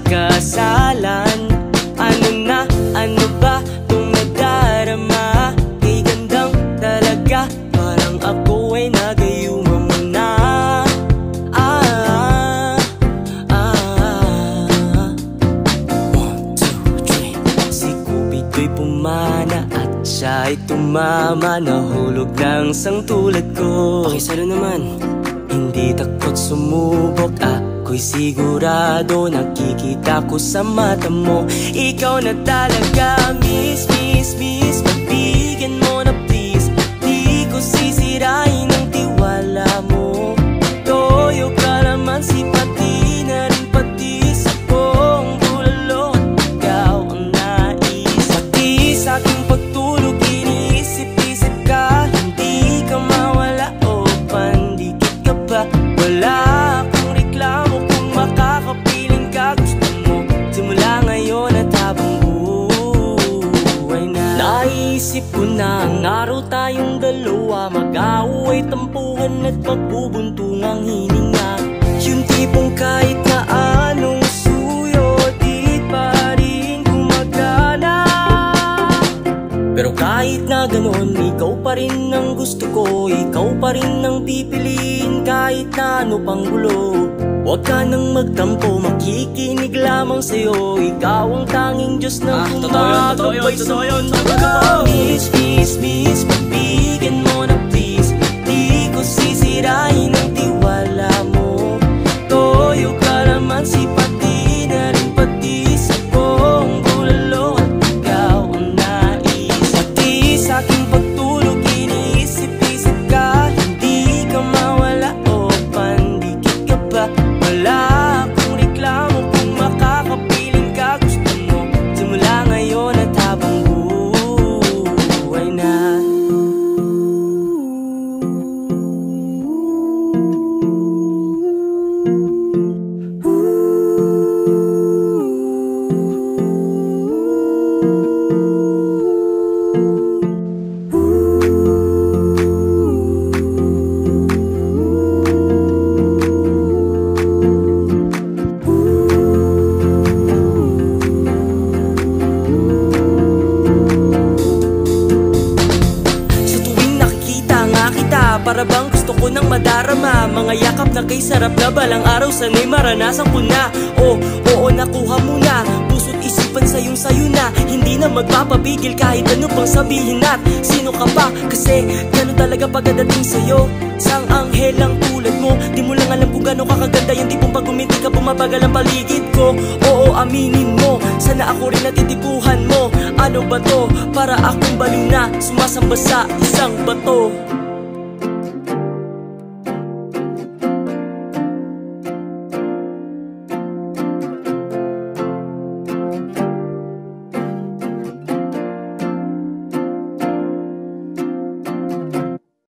kasalan. Ano ba itong nadarama? Kay gandang talaga, parang ako ay nagayuma mo na. One, two, three. Si Cupido'y pumana at siya'y tumama. Nahulog ng sang tulad ko. Pakisalo naman. Hindi takot sumubok, ako'y sigurado. Nakikita ko sa mata mo, ikaw na talaga. Miss, magbigyan mo na please. Di ko sisirain ang tiwala mo. Toyo ka naman, pati na rin pati sa buong bulalo. Ikaw ang nais, pati sa aking pagtulog iniisip-isip ka. Hindi ka mawala o pandikit ka ba? Wala akong reklamo kung makakapiling ka. Gusto mo simula ngayon at habang buhay na. Naisip ko na ang araw tayong dalawa, mag-aaway, tampuhan at magbubuntungang hininga. Yung tipong kahit na anong suyo, di pa rin gumagana. Pero kahit na ganon, ikaw pa rin ang gusto ko. Ikaw pa rin ang pipiliin kahit na ano pang gulo. Huwag ka nang magtampo, makikinig lamang sa'yo. Ikaw ang tanging Diyos na gumagabay sa mundo ko. Miss, pagbigyan mo na please. Di ko sisirain ang tiwala mo. Toyo ka naman, pati na rin pati sa buong bulalo. At ikaw ang nais, pati sa aking pagtulog iniisip-isip ka. Hindi ka mawala o pandikit ka ba? Wala akong reklamo kung makakapiling ka. Gusto mo simula ngayon at habang buhay na. Para bang gusto ko nang madarama, mga yakap na kay sarap na balang araw, sana'y maranasan ko na. Oo, nakuha mo na, puso't isipan sayo na. Hindi na magpapapigil kahit ano pang sabihin at sino ka pa. Kasi gano'n talaga pagdating sa'yo, sang anghel ang tulad mo. Di mo lang alam kung gano'n kakaganda yung tipong pag umiti ka bumabagal ang paligid ko. Oo, aminin mo, sana ako rin natitipuhan mo. Ano ba to? Para akong baliw na sumasamba sa isang bato.